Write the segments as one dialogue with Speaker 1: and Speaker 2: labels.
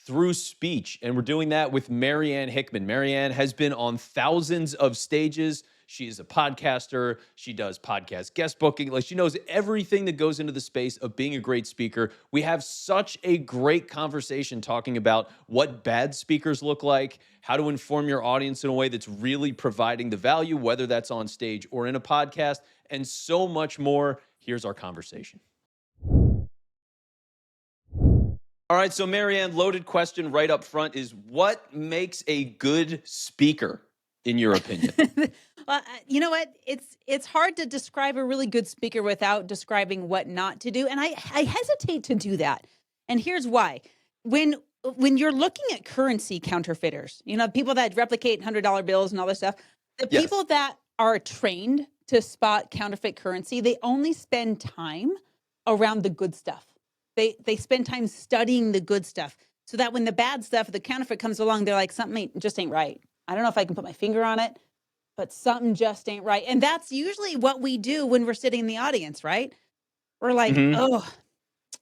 Speaker 1: through speech. And we're doing that with Marianne Hickman. Marianne has been on thousands of stages. She is a podcaster. She does podcast guest booking. Like, she knows everything that goes into the space of being a great speaker. We have such a great conversation talking about what bad speakers look like, how to inform your audience in a way that's really providing the value, whether that's on stage or in a podcast, and so much more. Here's our conversation. All right, so Marianne, loaded question right up front is, what makes a good speaker, in your opinion?
Speaker 2: Well, you know what? It's hard to describe a really good speaker without describing what not to do, and I hesitate to do that. And here's why. When when you're looking at currency counterfeiters, people that replicate $100 bills and all this stuff, the
Speaker 1: Yes.
Speaker 2: people that are trained to spot counterfeit currency, they only spend time around the good stuff. They spend time studying the good stuff so that when the bad stuff, the counterfeit comes along, they're like, something just ain't right. I don't know if I can put my finger on it, but something just ain't right. And that's usually what we do when we're sitting in the audience, right? We're like,
Speaker 1: Hmm.
Speaker 2: oh,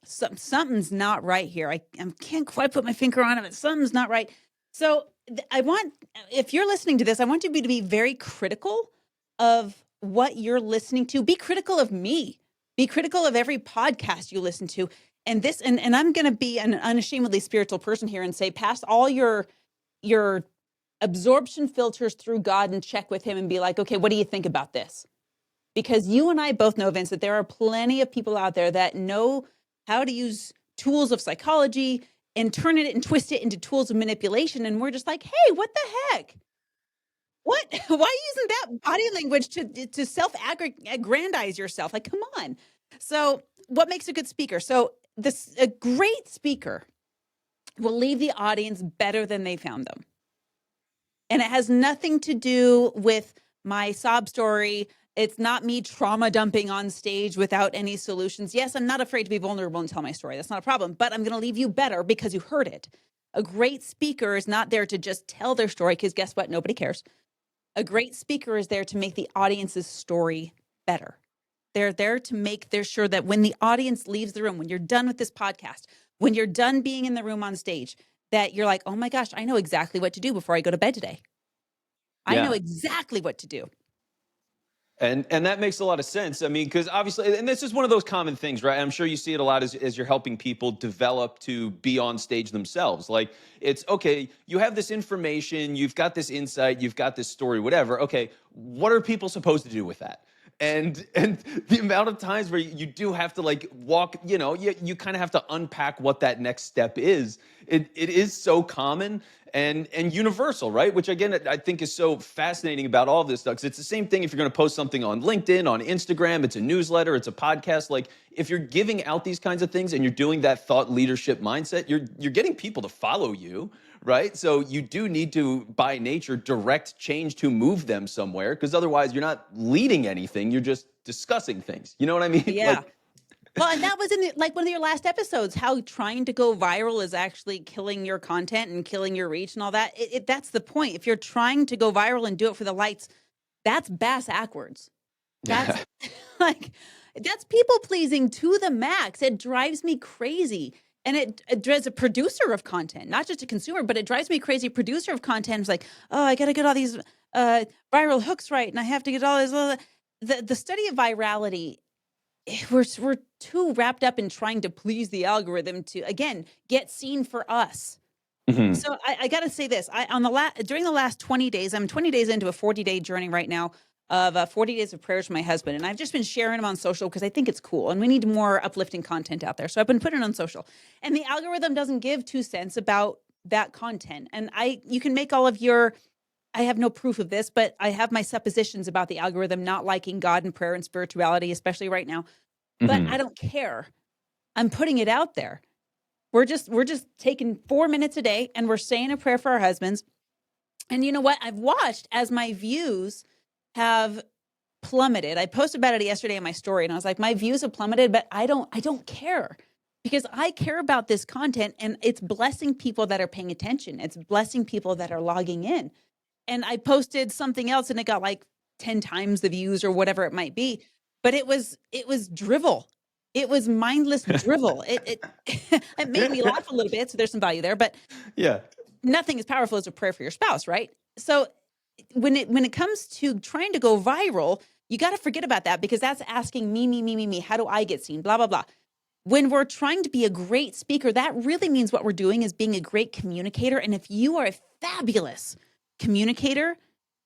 Speaker 2: something's not right here. I can't quite put my finger on it, but something's not right. So if you're listening to this, I want you to be very critical of what you're listening to. Be critical of me. Be critical of every podcast you listen to. And I'm going to be an unashamedly spiritual person here and say, pass all your absorption filters through God and check with him and be like, okay, what do you think about this? Because you and I both know, Vince, that there are plenty of people out there that know how to use tools of psychology and turn it and twist it into tools of manipulation. And we're just like, hey, what the heck? What? Why are you using that body language to self-aggrandize yourself? Like, come on. So what makes a good speaker? So a great speaker will leave the audience better than they found them. And it has nothing to do with my sob story. It's not me trauma dumping on stage without any solutions. Yes, I'm not afraid to be vulnerable and tell my story. That's not a problem. But I'm going to leave you better because you heard it. A great speaker is not there to just tell their story, because guess what? Nobody cares. A great speaker is there to make the audience's story better. They're there to make sure that when the audience leaves the room, when you're done with this podcast, when you're done being in the room on stage, that you're like, oh my gosh, I know exactly what to do before I go to bed today. I know
Speaker 1: Yeah.
Speaker 2: exactly what to do.
Speaker 1: And that makes a lot of sense. I mean, because obviously, and this is one of those common things, right? I'm sure you see it a lot as you're helping people develop to be on stage themselves. Like, it's okay, you have this information, you've got this insight, you've got this story, whatever. Okay, what are people supposed to do with that? And the amount of times where you do have to like walk, you kind of have to unpack what that next step is. It is so common and universal, right? Which again, I think is so fascinating about all of this stuff. 'Cause it's the same thing if you're going to post something on LinkedIn, on Instagram, it's a newsletter, it's a podcast. Like, if you're giving out these kinds of things and you're doing that thought leadership mindset, you're getting people to follow you, right? So you do need to, by nature, direct change to move them somewhere, because otherwise you're not leading anything, you're just discussing things. You know what I mean?
Speaker 2: Yeah.
Speaker 1: Like,
Speaker 2: Well, and that was in one of your last episodes, how trying to go viral is actually killing your content and killing your reach and all that. That's the point. If you're trying to go viral and do it for the lights, that's bass backwards. That's like, that's people pleasing to the max. It drives me crazy. And it drives a producer of content, not just a consumer, but it drives me crazy. Producer of content is like, oh, I got to get all these viral hooks right, and I have to get all this. The study of virality, we're too wrapped up in trying to please the algorithm to, again, get seen for us.
Speaker 1: mhm.
Speaker 2: So I got to say this. During the last 20 days, I'm 20 days into a 40-day journey right now of 40 days of prayers for my husband. And I've just been sharing them on social because I think it's cool. And we need more uplifting content out there. So I've been putting it on social. And the algorithm doesn't give 2 cents about that content. And you can make all of I have no proof of this, but I have my suppositions about the algorithm not liking God and prayer and spirituality, especially right now. But I
Speaker 1: Mhm.
Speaker 2: don't care. I'm putting it out there. We're just taking 4 minutes a day and we're saying a prayer for our husbands. And you know what? I've watched as my views have plummeted. I posted about it yesterday in my story and I was like, my views have plummeted, but I don't care, because I care about this content and it's blessing people that are paying attention. It's blessing people that are logging in. And I posted something else and it got like 10 times the views or whatever it might be, but it was drivel. It was mindless drivel. It made me laugh a little bit, so there's some value there, but
Speaker 1: Yeah.
Speaker 2: nothing as powerful as a prayer for your spouse, right? So when it comes to trying to go viral, you got to forget about that because that's asking me, me, me, me, me. How do I get seen? Blah, blah, blah. When we're trying to be a great speaker, that really means what we're doing is being a great communicator. And if you are a fabulous communicator,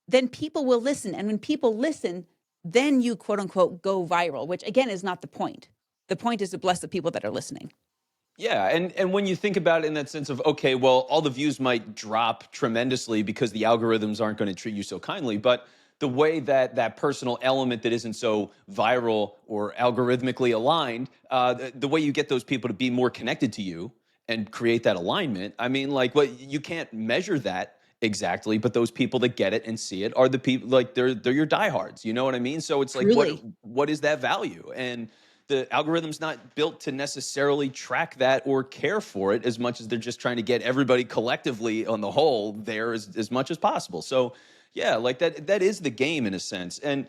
Speaker 2: then people will listen. And when people listen, then you quote unquote go viral, which again is not the point. The point is to bless the people that are listening.
Speaker 1: Yeah, and when you think about it in that sense of, okay, well, all the views might drop tremendously because the algorithms aren't going to treat you so kindly, but the way that that personal element that isn't so viral or algorithmically aligned, the way you get those people to be more connected to you and create that alignment, I mean, like, what you can't measure that exactly, but those people that get it and see it are the people, like, they're your diehards. You know what I mean? So it's like,
Speaker 2: Truly.
Speaker 1: what is that value? And the algorithm's not built to necessarily track that or care for it as much as they're just trying to get everybody collectively on the whole there as much as possible. So yeah, like that is the game in a sense. And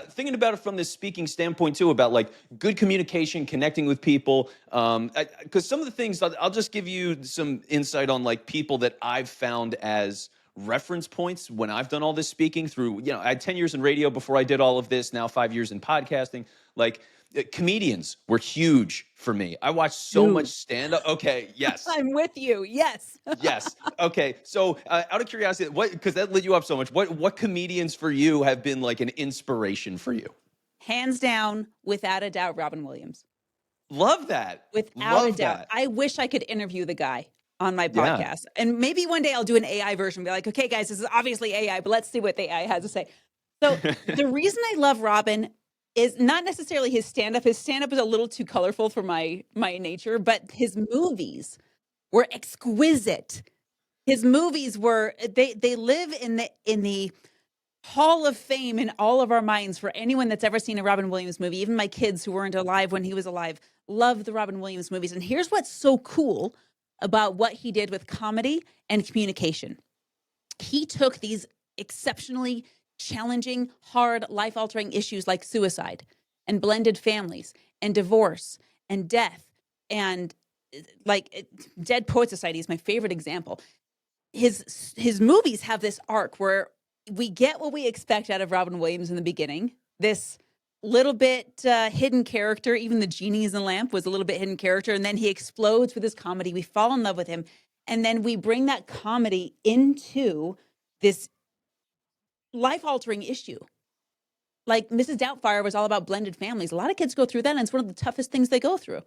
Speaker 1: thinking about it from this speaking standpoint too, about like good communication, connecting with people. Because some of the things I'll just give you some insight on like people that I've found as reference points when I've done all this speaking through, I had 10 years in radio before I did all of this, now 5 years in podcasting. Like comedians were huge for me. I watched so much
Speaker 2: Dude,
Speaker 1: stand up. Okay, yes.
Speaker 2: I'm with you. Yes.
Speaker 1: Yes. Okay. So, out of curiosity, because that lit you up so much, what comedians for you have been like an inspiration for you?
Speaker 2: Hands down, without a doubt, Robin Williams.
Speaker 1: Love that.
Speaker 2: Without a
Speaker 1: Love
Speaker 2: doubt.
Speaker 1: that.
Speaker 2: I wish I could interview the guy on my
Speaker 1: Yeah.
Speaker 2: podcast. And maybe one day I'll do an AI version, be like, okay, guys, this is obviously AI, but let's see what the AI has to say. So the reason I love Robin is not necessarily his stand-up. His stand-up is a little too colorful for my nature, but his movies were exquisite. His movies were they live in the Hall of Fame in all of our minds for anyone that's ever seen a Robin Williams movie. Even my kids who weren't alive when he was alive love the Robin Williams movies. And here's what's so cool about what he did with comedy and communication. He took these exceptionally challenging, hard, life-altering issues like suicide and blended families and divorce and death and Dead Poet Society is my favorite example. His movies have this arc where we get what we expect out of Robin Williams in the beginning. This little bit hidden character, even the genie in the lamp was a little bit hidden character, and then he explodes with his comedy. We fall in love with him, and then we bring that comedy into this life-altering issue. Like Mrs. Doubtfire was all about blended families. A lot of kids go through that, and it's one of the toughest things they go through.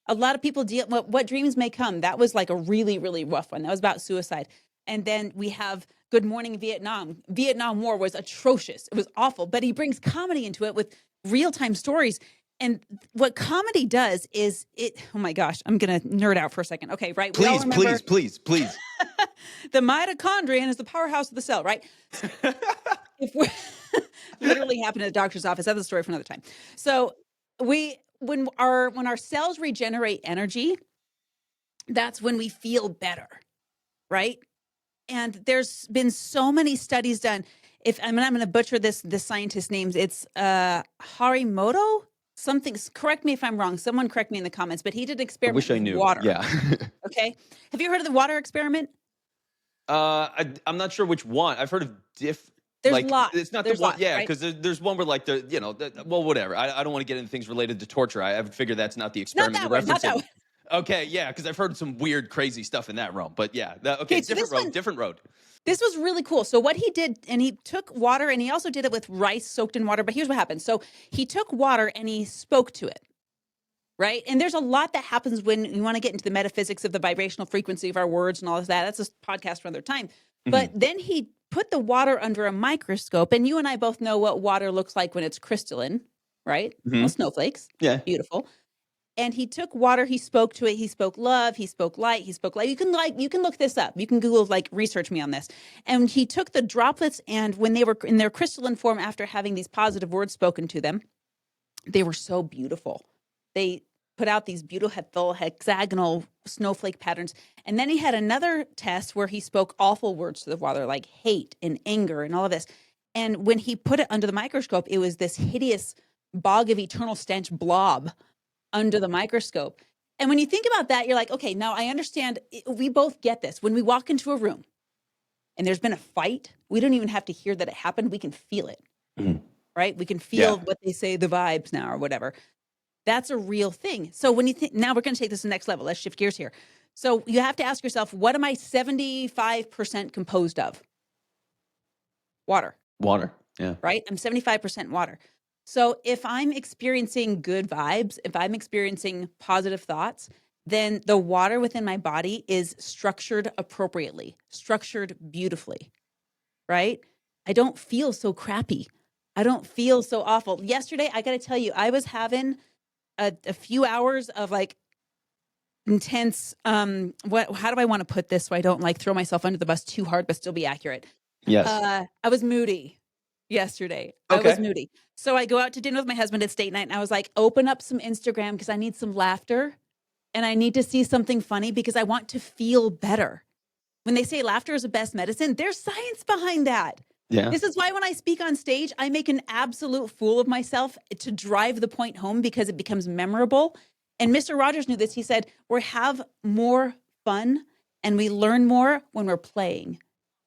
Speaker 2: A lot of people deal what dreams may come. That was like a really, really rough one. That was about suicide. And then we have Good Morning Vietnam. Vietnam War was atrocious. It was awful, but he brings comedy into it with real-time stories. And what comedy does is oh my gosh, I'm going to nerd out for a second. Okay, right? We all
Speaker 1: Please,
Speaker 2: remember
Speaker 1: please.
Speaker 2: the mitochondrion is the powerhouse of the cell, right? If we're literally happened at the doctor's office, that's a story for another time. So when our cells regenerate energy, that's when we feel better, right? And there's been so many studies done. I'm going to butcher the scientist names. It's Harimoto something. Correct me if I'm wrong. Someone correct me in the comments. But he did an
Speaker 1: I
Speaker 2: experiment
Speaker 1: wish I
Speaker 2: with
Speaker 1: knew.
Speaker 2: water.
Speaker 1: Yeah.
Speaker 2: Okay, have you heard of the water experiment?
Speaker 1: I'm not sure which one. I've heard of
Speaker 2: There's
Speaker 1: like
Speaker 2: lots.
Speaker 1: it's not
Speaker 2: There's
Speaker 1: the one,
Speaker 2: lots,
Speaker 1: yeah,
Speaker 2: right?
Speaker 1: because there's one where like well, whatever. I don't want to get into things related to torture. I would figure that's not the
Speaker 2: Not
Speaker 1: experiment
Speaker 2: that
Speaker 1: you're
Speaker 2: one. Not that
Speaker 1: referencing.
Speaker 2: one.
Speaker 1: Okay, yeah, because I've heard some weird, crazy stuff in that realm. But yeah, okay,
Speaker 2: Okay, so this one,
Speaker 1: different road.
Speaker 2: this was really cool. So what he did, and he took water, and he also did it with rice soaked in water. But here's what happened. So he took water and he spoke to it. Right. And there's a lot that happens when you want to get into the metaphysics of the vibrational frequency of our words and all of that. That's a podcast for another time. But
Speaker 1: Hmm.
Speaker 2: then he put the water under a microscope. And you and I both know what water looks like when it's crystalline, right?
Speaker 1: Hmm.
Speaker 2: Well, snowflakes.
Speaker 1: Yeah.
Speaker 2: Beautiful. And he took water, he spoke to it, he spoke love, he spoke light, he spoke light. You can look this up. You can Google, research me on this. And he took the droplets, and when they were in their crystalline form after having these positive words spoken to them, they were so beautiful. They put out these beautiful hexagonal snowflake patterns. And then he had another test where he spoke awful words to the water, like hate and anger and all of this. And when he put it under the microscope, it was this hideous bog of eternal stench blob. under the microscope. And when you think about that, you're like, okay, now I understand. We both get this. When we walk into a room and there's been a fight, we don't even have to hear that it happened. We can feel it,
Speaker 1: Mhm.
Speaker 2: right? We can
Speaker 1: Yeah.
Speaker 2: feel what they say, the vibes now or whatever. That's a real thing. So when you think, now we're going to take this to the next level. Let's shift gears here. So you have to ask yourself, what am I 75% composed of? Water,
Speaker 1: Water. Yeah.
Speaker 2: right? I'm 75% water. So if I'm experiencing good vibes, if I'm experiencing positive thoughts, then the water within my body is structured appropriately, structured beautifully, right? I don't feel so crappy. I don't feel so awful. Yesterday, I got to tell you, I was having a few hours of like intense how do I want to put this so I don't like throw myself under the bus too hard but still be accurate.
Speaker 1: Yes.
Speaker 2: I was moody yesterday. I was
Speaker 1: Okay.
Speaker 2: moody. So I go out to dinner with my husband at date night and I was like, open up some Instagram because I need some laughter and I need to see something funny because I want to feel better. When they say laughter is the best medicine, there's science behind that.
Speaker 1: Yeah.
Speaker 2: This is why when I speak on stage, I make an absolute fool of myself to drive the point home because it becomes memorable. And Mr. Rogers knew this. He said, we have more fun and we learn more when we're playing.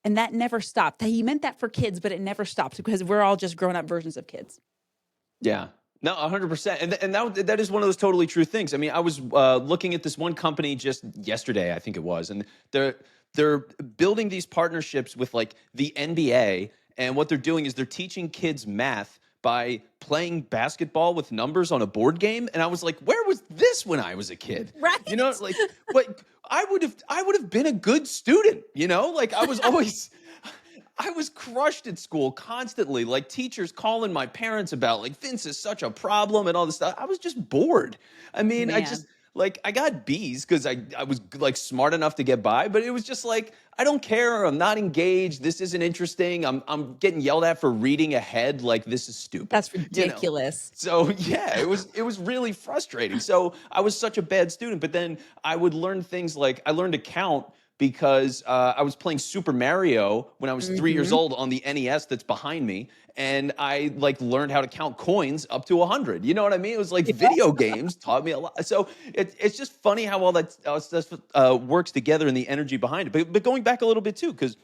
Speaker 2: And that never stopped. He meant that for kids, but it never stopped because we're all just grown up versions of kids.
Speaker 1: Yeah. No, 100%. And that is one of those totally true things. I mean, I was looking at this one company just yesterday, I think it was, and they're building these partnerships with like the NBA, and what they're doing is they're teaching kids math by playing basketball with numbers on a board game. And I was like, where was this when I was a kid?
Speaker 2: Right?
Speaker 1: You know, like what I would have been a good student, you know? Like I was always I was crushed at school constantly, like teachers calling my parents about like Vince is such a problem and all this stuff. I was just bored. I mean, I
Speaker 2: Man.
Speaker 1: just like I got B's because I was like smart enough to get by, but it was just like I don't care. I'm not engaged. This isn't interesting. I'm getting yelled at for reading ahead. Like this is stupid.
Speaker 2: That's ridiculous.
Speaker 1: So yeah, it was really frustrating. So I was such a bad student, but then I would learn things like I learned to count because I was playing Super Mario when I was 3 years
Speaker 2: Mm-hmm.
Speaker 1: old on the NES that's behind me, and I like learned how to count coins up to 100. You know what I mean? It was like video games taught me a lot. So it's just funny how all that stuff works together and the energy behind it. But going back a little bit too, because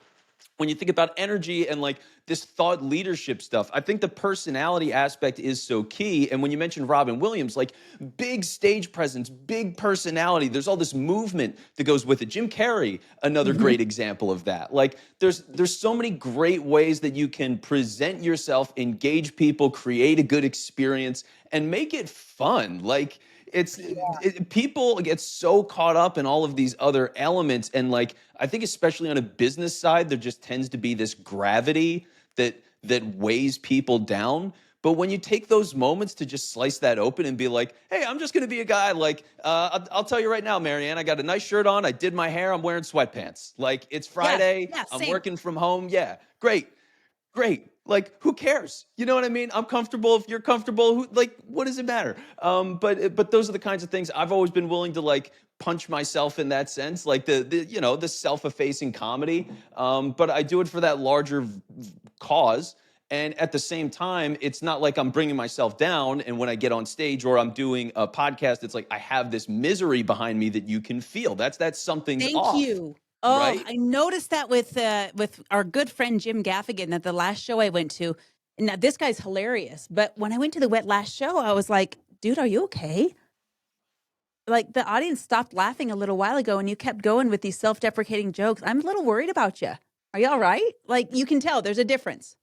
Speaker 1: when you think about energy and like this thought leadership stuff, I think the personality aspect is so key. And when you mentioned Robin Williams, like big stage presence, big personality, there's all this movement that goes with it. Jim Carrey, another
Speaker 2: Mm-hmm.
Speaker 1: great example of that. Like there's so many great ways that you can present yourself, engage people, create a good experience, and make it fun. Like people get so caught up in all of these other elements, and like I think especially on a business side there just tends to be this gravity that weighs people down. But when you take those moments to just slice that open and be like, hey, I'm just going to be a guy, like I'll tell you right now, Marianne, I got a nice shirt on, I did my hair, I'm wearing sweatpants, like it's Friday,
Speaker 2: Yeah,
Speaker 1: I'm
Speaker 2: same.
Speaker 1: working from home. Yeah, great. Like, who cares? You know what I mean? I'm comfortable. If you're comfortable, like, what does it matter? But those are the kinds of things I've always been willing to like punch myself in that sense, like the self-effacing comedy. But I do it for that larger cause. And at the same time, it's not like I'm bringing myself down. And when I get on stage or I'm doing a podcast, it's like I have this misery behind me that you can feel. That's something's
Speaker 2: Thank
Speaker 1: off,
Speaker 2: you. Oh,
Speaker 1: right?
Speaker 2: I noticed that with our good friend Jim Gaffigan at the last show I went to. Now this guy's hilarious, but when I went to the Wet last show, I was like, "Dude, are you okay?" Like the audience stopped laughing a little while ago, and you kept going with these self-deprecating jokes. I'm a little worried about you. Are you all right? Like you can tell there's a difference.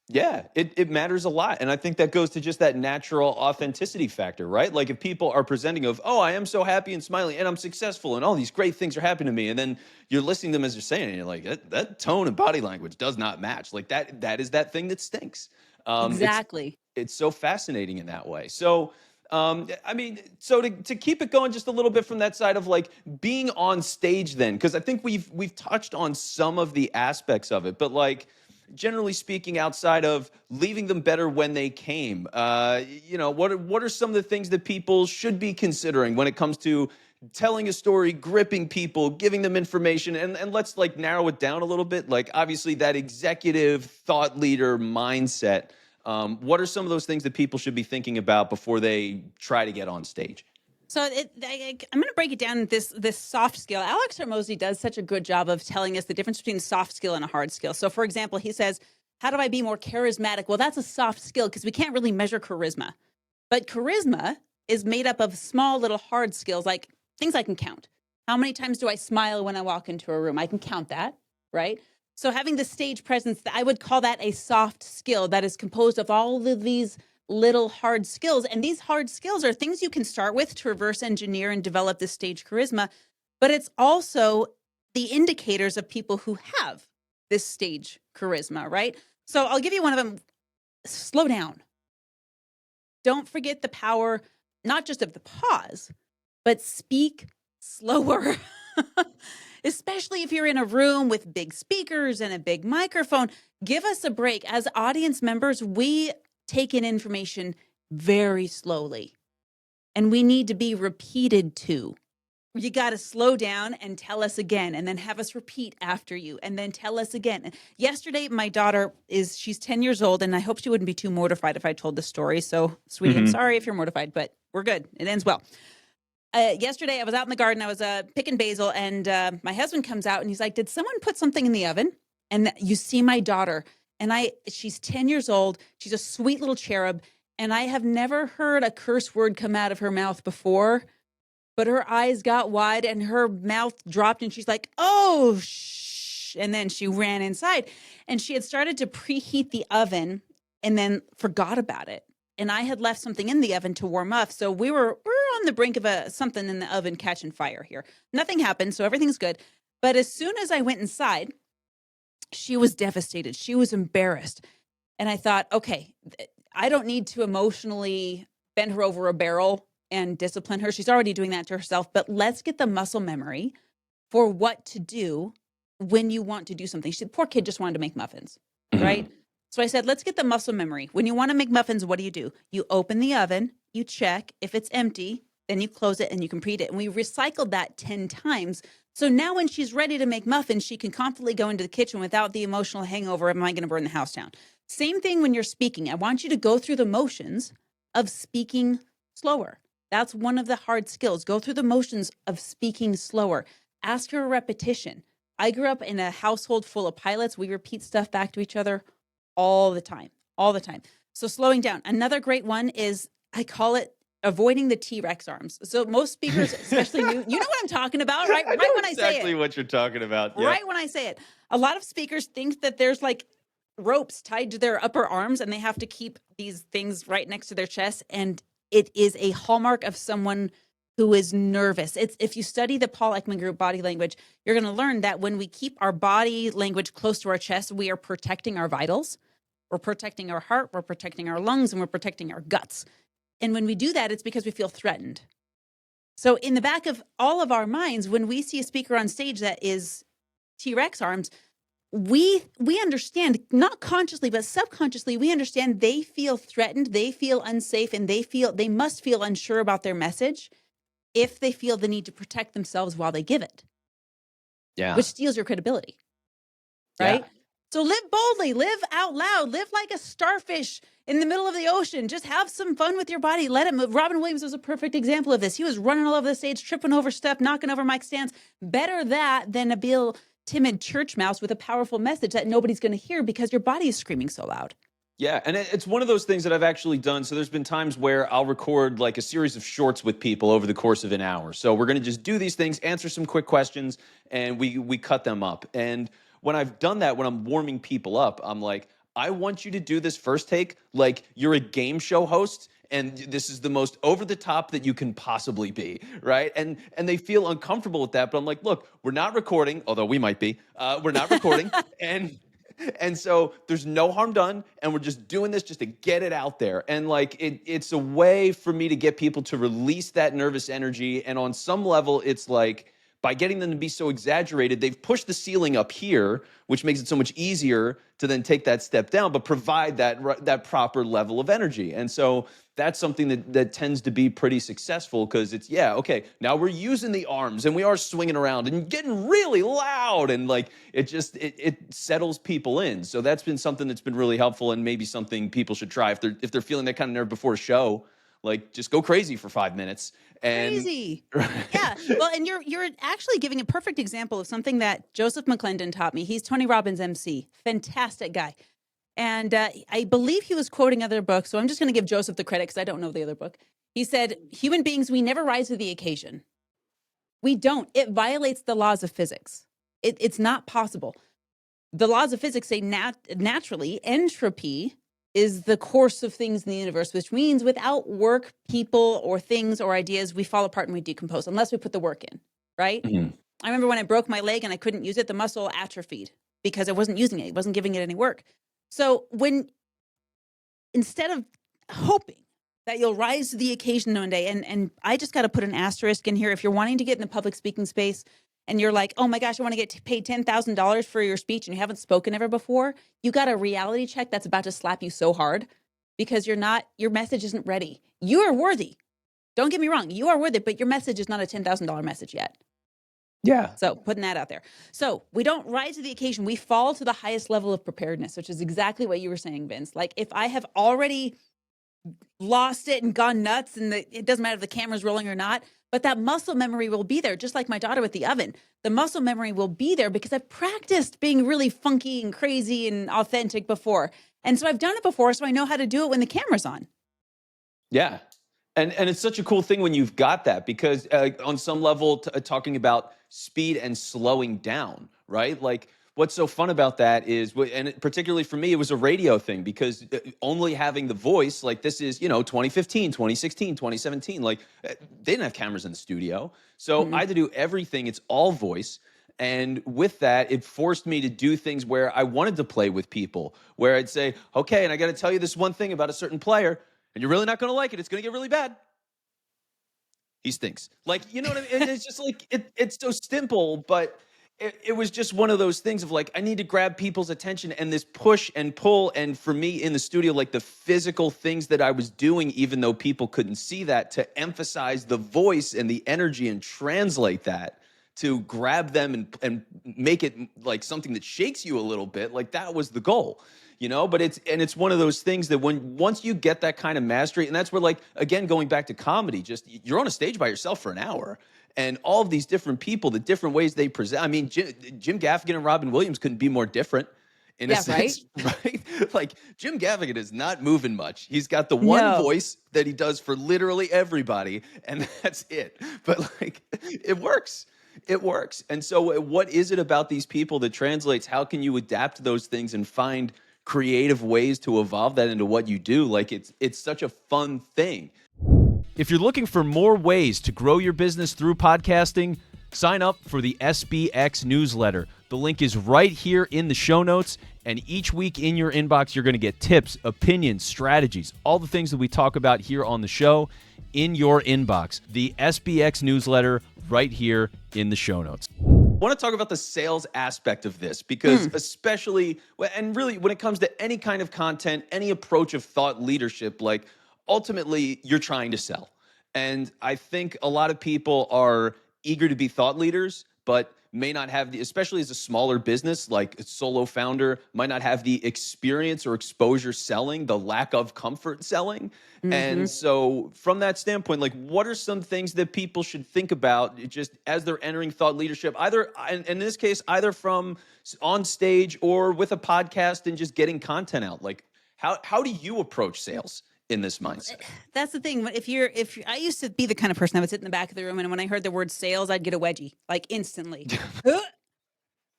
Speaker 1: Yeah, it matters a lot. And I think that goes to just that natural authenticity factor, right? Like if people are presenting of, oh, I am so happy and smiling and I'm successful and all these great things are happening to me. And then you're listening to them as they're saying it, and you're like, that tone and body language does not match. Like that is that thing that stinks. It's
Speaker 2: Exactly.
Speaker 1: it's so fascinating in that way. So I mean, so to keep it going just a little bit from that side of like being on stage then, because I think we've touched on some of the aspects of it, but like generally speaking, outside of leaving them better when they came, what are some of the things that people should be considering when it comes to telling a story, gripping people, giving them information, and let's like narrow it down a little bit. Like obviously that executive thought leader mindset. What are some of those things that people should be thinking about before they try to get on stage?
Speaker 2: So I'm going to break it down this soft skill. Alex Hormozy does such a good job of telling us the difference between a soft skill and a hard skill. So, for example, he says, "How do I be more charismatic?" Well, that's a soft skill because we can't really measure charisma. But charisma is made up of small little hard skills, like things I can count. How many times do I smile when I walk into a room? I can count that, right? So having the stage presence, I would call that a soft skill that is composed of all of these little hard skills. And these hard skills are things you can start with to reverse engineer and develop this stage charisma. But it's also the indicators of people who have this stage charisma, right? So I'll give you one of them. Slow down. Don't forget the power, not just of the pause, but speak slower. Especially if you're in a room with big speakers and a big microphone, give us a break. As audience members, we take in information very slowly, and we need to be repeated to. You got to slow down and tell us again, and then have us repeat after you, and then tell us again. Yesterday, my daughter she's 10 years old, and I hope she wouldn't be too mortified if I told the story. So, sweetie, I'm sorry if you're mortified, but we're good. It ends well. Yesterday, I was out in the garden. I was picking basil, and my husband comes out, and he's like, "Did someone put something in the oven?" And you see my daughter, and she's 10 years old. She's a sweet little cherub, and I have never heard a curse word come out of her mouth before, but her eyes got wide, and her mouth dropped, and she's like, "Oh, shh." And then she ran inside, and she had started to preheat the oven and then forgot about it. And I had left something in the oven to warm up. So we're on the brink of something in the oven catching fire here. Nothing happened, so everything's good. But as soon as I went inside, she was devastated. She was embarrassed. And I thought, okay, I don't need to emotionally bend her over a barrel and discipline her. She's already doing that to herself. But let's get the muscle memory for what to do when you want to do something. She said, poor kid just wanted to make muffins, right? So I said, let's get the muscle memory. When you want to make muffins, what do? You open the oven, you check. If it's empty, then you close it and you can preheat it. And we recycled that 10 times. So now when she's ready to make muffins, she can confidently go into the kitchen without the emotional hangover, am I going to burn the house down? Same thing when you're speaking. I want you to go through the motions of speaking slower. That's one of the hard skills. Go through the motions of speaking slower. Ask for a repetition. I grew up in a household full of pilots. We repeat stuff back to each other all the time, all the time. So slowing down. Another great one is, I call it avoiding the T-Rex arms. So most speakers, especially you know what I'm talking about, right? Right when I say it.
Speaker 1: Exactly what you're talking about. Yep.
Speaker 2: Right when I say it. A lot of speakers think that there's like ropes tied to their upper arms and they have to keep these things right next to their chest. And it is a hallmark of someone who is nervous. It's, if you study the Paul Ekman Group body language, you're going to learn that when we keep our body language close to our chest, we are protecting our vitals. We're protecting our heart, we're protecting our lungs, and we're protecting our guts. And when we do that, it's because we feel threatened. So in the back of all of our minds, when we see a speaker on stage that is T-Rex arms, we understand, not consciously, but subconsciously, we understand they feel threatened, they feel unsafe, and they must feel unsure about their message if they feel the need to protect themselves while they give it.
Speaker 1: Yeah.
Speaker 2: Which steals your credibility, right?
Speaker 1: Yeah.
Speaker 2: So live boldly, live out loud, live like a starfish in the middle of the ocean. Just have some fun with your body. Let it move. Robin Williams was a perfect example of this. He was running all over the stage, tripping over stuff, knocking over mic stands. Better that than a timid church mouse with a powerful message that nobody's going to hear because your body is screaming so loud.
Speaker 1: Yeah, and it's one of those things that I've actually done. So there's been times where I'll record like a series of shorts with people over the course of an hour. So we're going to just do these things, answer some quick questions, and we cut them up. And when I've done that, when I'm warming people up, I'm like, I want you to do this first take like you're a game show host, and this is the most over the top that you can possibly be, right? And they feel uncomfortable with that, but I'm like, look, we're not recording, although we might be. We're not recording, and so there's no harm done, and we're just doing this just to get it out there. And like it's a way for me to get people to release that nervous energy. And on some level, it's like by getting them to be so exaggerated, they've pushed the ceiling up here, which makes it so much easier to then take that step down, but provide that proper level of energy. And so that's something that tends to be pretty successful because it's, yeah, okay, now we're using the arms and we are swinging around and getting really loud, and like it settles people in. So that's been something that's been really helpful, and maybe something people should try if they're feeling that kind of nerve before a show. Like, just go crazy for 5 minutes. And
Speaker 2: Crazy. Yeah. Well, and you're actually giving a perfect example of something that Joseph McClendon taught me. He's Tony Robbins' MC. Fantastic guy. And I believe he was quoting other books. So I'm just going to give Joseph the credit because I don't know the other book. He said, human beings, we never rise to the occasion. We don't. It violates the laws of physics. It's not possible. The laws of physics say naturally entropy is the course of things in the universe, which means without work, people or things or ideas, we fall apart and we decompose unless we put the work in, right?
Speaker 1: Mhm.
Speaker 2: I remember when I broke my leg and I couldn't use it, the muscle atrophied because I wasn't using it. It wasn't giving it any work. So instead of hoping that you'll rise to the occasion one day, and I just got to put an asterisk in here. If you're wanting to get in the public speaking space and you're like, oh my gosh, I want to get paid $10,000 for your speech and you haven't spoken ever before, you got a reality check that's about to slap you so hard because your message isn't ready. You are worthy. Don't get me wrong. You are worthy, but your message is not a $10,000 message yet.
Speaker 1: Yeah.
Speaker 2: So putting that out there. So we don't rise to the occasion. We fall to the highest level of preparedness, which is exactly what you were saying, Vince. Like if I have already lost it and gone nuts and it doesn't matter if the camera's rolling or not, but that muscle memory will be there. Just like my daughter with the oven, the muscle memory will be there because I've practiced being really funky and crazy and authentic before. And so I've done it before. So I know how to do it when the camera's on.
Speaker 1: Yeah. And it's such a cool thing when you've got that because on some level, talking about speed and slowing down, right? Like what's so fun about that is, particularly for me, it was a radio thing because only having the voice, like this is, 2015, 2016, 2017, like they didn't have cameras in the studio. So I
Speaker 2: Mhm.
Speaker 1: had to do everything. It's all voice. And with that, it forced me to do things where I wanted to play with people, where I'd say, okay, and I got to tell you this one thing about a certain player and you're really not going to like it. It's going to get really bad. He stinks. Like, you know what I mean? And it's just like, it's so simple, but it was just one of those things of like, I need to grab people's attention and this push and pull. And for me in the studio, like the physical things that I was doing, even though people couldn't see that, to emphasize the voice and the energy and translate that to grab them and make it like something that shakes you a little bit. Like that was the goal. But it's one of those things that once you get that kind of mastery, and that's where, like, again, going back to comedy, just you're on a stage by yourself for an hour and all of these different people, the different ways they present. I mean, Jim Gaffigan and Robin Williams couldn't be more different in a
Speaker 2: Yeah, right?
Speaker 1: sense, right? Like Jim Gaffigan is not moving much. He's got the one
Speaker 2: No.
Speaker 1: voice that he does for literally everybody, and that's it. But like, it works. It works. And so what is it about these people that translates? How can you adapt those things and find creative ways to evolve that into what you do? Like it's such a fun thing.
Speaker 3: If you're looking for more ways to grow your business through podcasting, sign up for the SBX newsletter. The link is right here in the show notes, and each week in your inbox, you're going to get tips, opinions, strategies, all the things that we talk about here on the show in your inbox. The SBX newsletter right here in the show notes.
Speaker 1: I want to talk about the sales aspect of this because especially, and really when it comes to any kind of content, any approach of thought leadership, like ultimately you're trying to sell. And I think a lot of people are eager to be thought leaders, but may not have especially as a smaller business, like a solo founder, might not have the experience or exposure selling, the lack of comfort selling.
Speaker 2: Mm-hmm.
Speaker 1: And so from that standpoint, like what are some things that people should think about just as they're entering thought leadership, either in this case, either from on stage or with a podcast and just getting content out? Like how do you approach sales in this mindset?
Speaker 2: That's the thing. I used to be the kind of person that would sit in the back of the room, and when I heard the word sales, I'd get a wedgie, like instantly. Huh?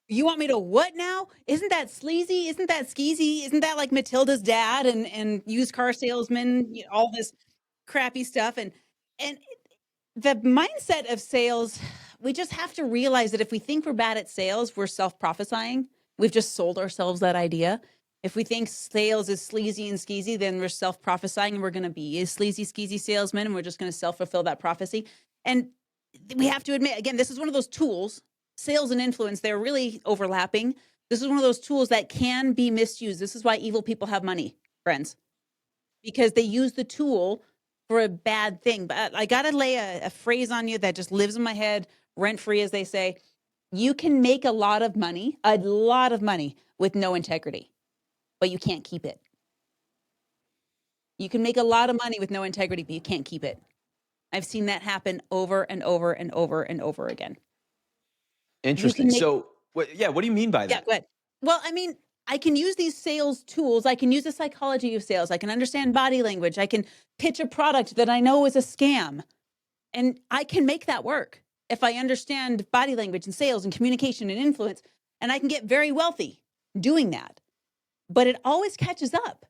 Speaker 2: You want me to what now? Isn't that sleazy? Isn't that skeezy? Isn't that like Matilda's dad and used car salesman? All this crappy stuff, and the mindset of sales. We just have to realize that if we think we're bad at sales, we're self-prophesying. We've just sold ourselves that idea. If we think sales is sleazy and skeezy, then we're self-prophesying and we're going to be a sleazy, skeezy salesman and we're just going to self-fulfill that prophecy. And we have to admit, again, this is one of those tools, sales and influence, they're really overlapping. This is one of those tools that can be misused. This is why evil people have money, friends, because they use the tool for a bad thing. But I got to lay a phrase on you that just lives in my head, rent-free, as they say. You can make a lot of money with no integrity, but you can't keep it. You can make a lot of money with no integrity, but you can't keep it. I've seen that happen over and over and over and over again. You
Speaker 1: Interesting.
Speaker 2: can make
Speaker 1: So, yeah, what do you mean by
Speaker 2: Yeah,
Speaker 1: that?
Speaker 2: go ahead. Well, I mean, I can use these sales tools. I can use the psychology of sales. I can understand body language. I can pitch a product that I know is a scam. And I can make that work if I understand body language and sales and communication and influence. And I can get very wealthy doing that. But it always catches up.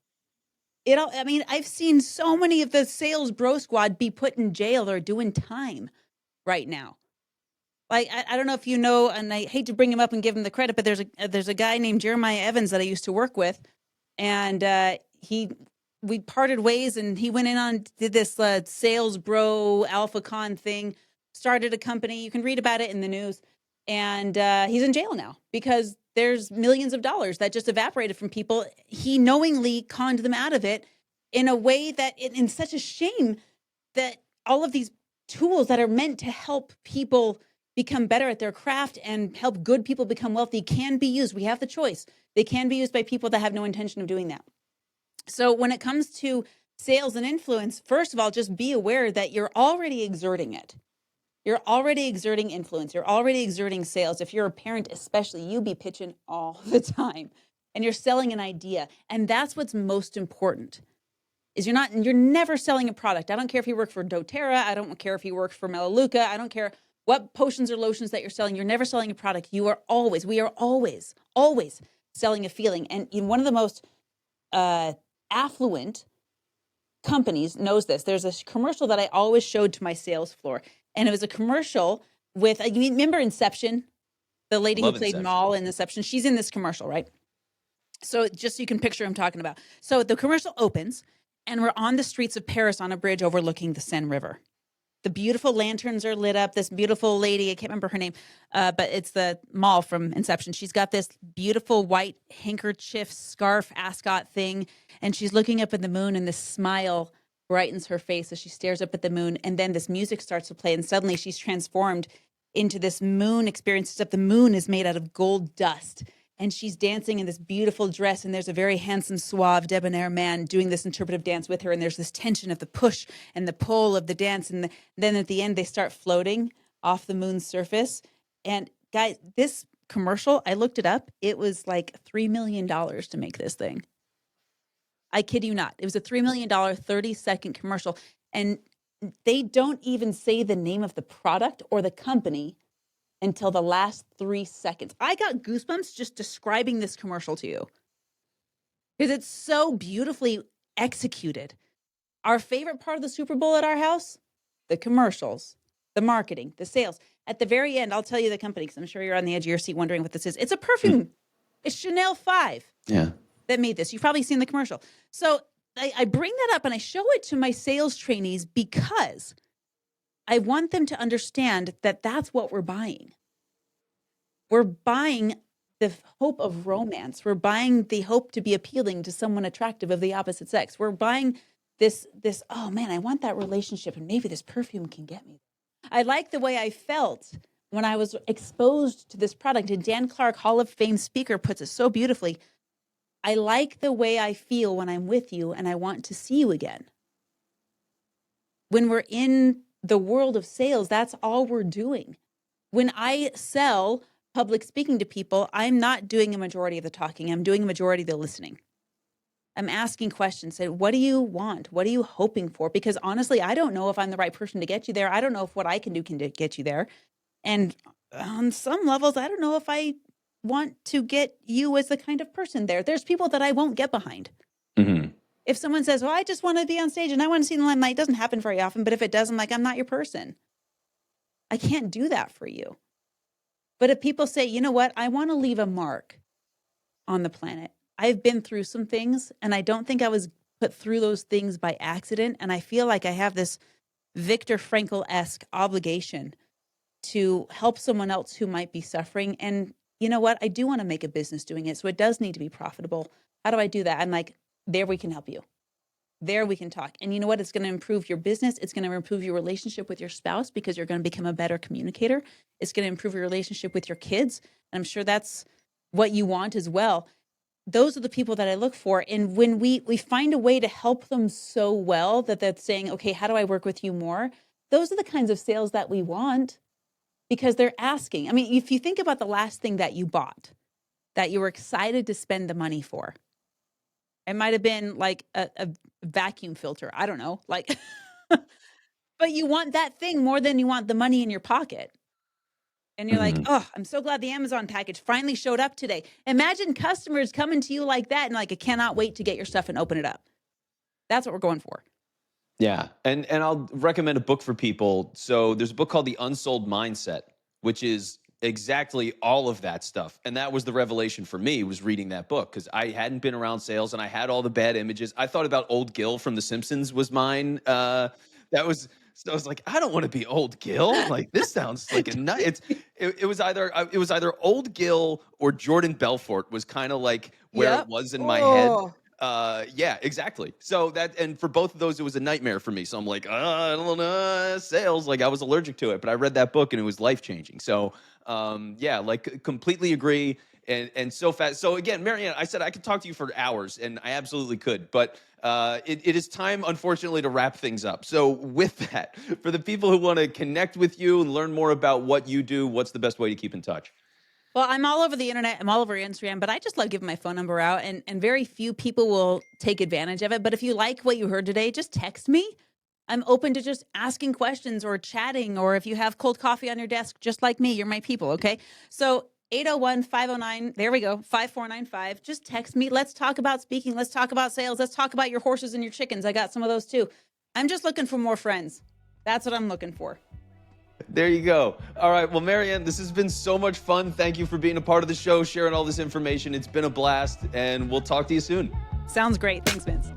Speaker 2: I mean, I've seen so many of the sales bro squad be put in jail or doing time right now. Like, I don't know if you know, and I hate to bring him up and give him the credit, but there's a guy named Jeremiah Evans that I used to work with, and we parted ways, and he went in on did this sales bro alpha con thing, started a company. You can read about it in the news, and he's in jail now because there's millions of dollars that just evaporated from people. He knowingly conned them out of it in a way that, in such a shame that all of these tools that are meant to help people become better at their craft and help good people become wealthy can be used. We have the choice. They can be used by people that have no intention of doing that. So when it comes to sales and influence, first of all, just be aware that you're already exerting it. You're already exerting influence. You're already exerting sales. If you're a parent, especially, you be pitching all the time and you're selling an idea. And that's what's most important. Is you're never selling a product. I don't care if you work for doTERRA. I don't care if you work for Melaleuca. I don't care what potions or lotions that you're selling. You're never selling a product. We are always selling a feeling. And one of the most affluent companies knows this. There's a commercial that I always showed to my sales floor. And it was a commercial with, you remember Inception? The lady who
Speaker 1: Love
Speaker 2: played
Speaker 1: Inception.
Speaker 2: Maul in Inception. She's in this commercial, right? So just so you can picture who I'm talking about. So the commercial opens, and we're on the streets of Paris on a bridge overlooking the Seine River. The beautiful lanterns are lit up. This beautiful lady, I can't remember her name, but it's the Maul from Inception. She's got this beautiful white handkerchief, scarf, ascot thing, and she's looking up at the moon, and this smile brightens her face as she stares up at the moon. And then this music starts to play, and suddenly she's transformed into this moon experience. Except the moon is made out of gold dust. And she's dancing in this beautiful dress, and there's a very handsome, suave, debonair man doing this interpretive dance with her, and there's this tension of the push and the pull of the dance, and then at the end, they start floating off the moon's surface. And guys, this commercial, I looked it up, it was like $3 million to make this thing. I kid you not. It was a $3 million 30-second commercial, and they don't even say the name of the product or the company until the last 3 seconds. I got goosebumps just describing this commercial to you because it's so beautifully executed. Our favorite part of the Super Bowl at our house, the commercials, the marketing, the sales. At the very end, I'll tell you the company because I'm sure you're on the edge of your seat wondering what this is. It's a perfume. It's Chanel 5 that made this. You've probably seen the commercial. So I bring that up and I show it to my sales trainees because I want them to understand that that's what we're buying. We're buying the hope of romance. We're buying the hope to be appealing to someone attractive of the opposite sex. We're buying this, oh man, I want that relationship and maybe this perfume can get me. I like the way I felt when I was exposed to this product. And Dan Clark, Hall of Fame speaker, puts it so beautifully. I like the way I feel when I'm with you and I want to see you again. When we're in the world of sales, that's all we're doing. When I sell public speaking to people, I'm not doing a majority of the talking. I'm doing a majority of the listening. I'm asking questions. Say, what do you want? What are you hoping for? Because honestly, I don't know if I'm the right person to get you there. I don't know if what I can do can get you there. And on some levels, I don't know if I want to get you as the kind of person there. There's people that I won't get behind.
Speaker 1: Mm-hmm.
Speaker 2: If someone says, well, I just want to be on stage and I want to see the limelight, it doesn't happen very often. But if it does, I'm like, I'm not your person. I can't do that for you. But if people say, you know what, I want to leave a mark on the planet. I've been through some things and I don't think I was put through those things by accident. And I feel like I have this Viktor Frankl-esque obligation to help someone else who might be suffering. And you know what, I do want to make a business doing it. So it does need to be profitable. How do I do that? I'm like, there we can help you. There we can talk. And you know what? It's going to improve your business. It's going to improve your relationship with your spouse because you're going to become a better communicator. It's going to improve your relationship with your kids. And I'm sure that's what you want as well. those are the people that I look for. And when we find a way to help them so well that that's saying, okay, how do I work with you more? Those are the kinds of sales that we want because they're asking. I mean, if you think about the last thing that you bought, that you were excited to spend the money for, it might have been like a vacuum filter. I don't know. Like, but you want that thing more than you want the money in your pocket. And you're like,
Speaker 1: Mhm.
Speaker 2: oh, I'm so glad the Amazon package finally showed up today. Imagine customers coming to you like that and like, I cannot wait to get your stuff and open it up. That's what we're going for.
Speaker 1: Yeah, and I'll recommend a book for people. So there's a book called The Unsold Mindset, which is exactly all of that stuff. And that was the revelation for me, was reading that book, because I hadn't been around sales and I had all the bad images. I thought about Old Gil from The Simpsons was mine. That was so I was like, I don't want to be Old Gil. Like this sounds like a nut. It was either Old Gil or Jordan Belfort was kind of like where it
Speaker 2: Yep.
Speaker 1: was in my head.
Speaker 2: Oh,
Speaker 1: Yeah, exactly. So that, and for both of those, it was a nightmare for me. So I'm like, I don't know, sales. Like I was allergic to it, but I read that book and it was life changing. So, yeah, like completely agree. And so fast. So again, Marianne, I said I could talk to you for hours, and I absolutely could. But it is time, unfortunately, to wrap things up. So with that, for the people who want to connect with you and learn more about what you do, what's the best way to keep in touch?
Speaker 2: well, I'm all over the internet. I'm all over Instagram, but I just love giving my phone number out, and very few people will take advantage of it. But if you like what you heard today, just text me. I'm open to just asking questions or chatting, or if you have cold coffee on your desk, just like me, you're my people. Okay. So 801-509, there we go, 5495. Just text me. Let's talk about speaking. Let's talk about sales. Let's talk about your horses and your chickens. I got some of those too. I'm just looking for more friends. That's what I'm looking for.
Speaker 1: There you go. All right. Well, Marianne, this has been so much fun. Thank you for being a part of the show, sharing all this information. It's been a blast, and we'll talk to you soon.
Speaker 2: Sounds great. Thanks, Vince.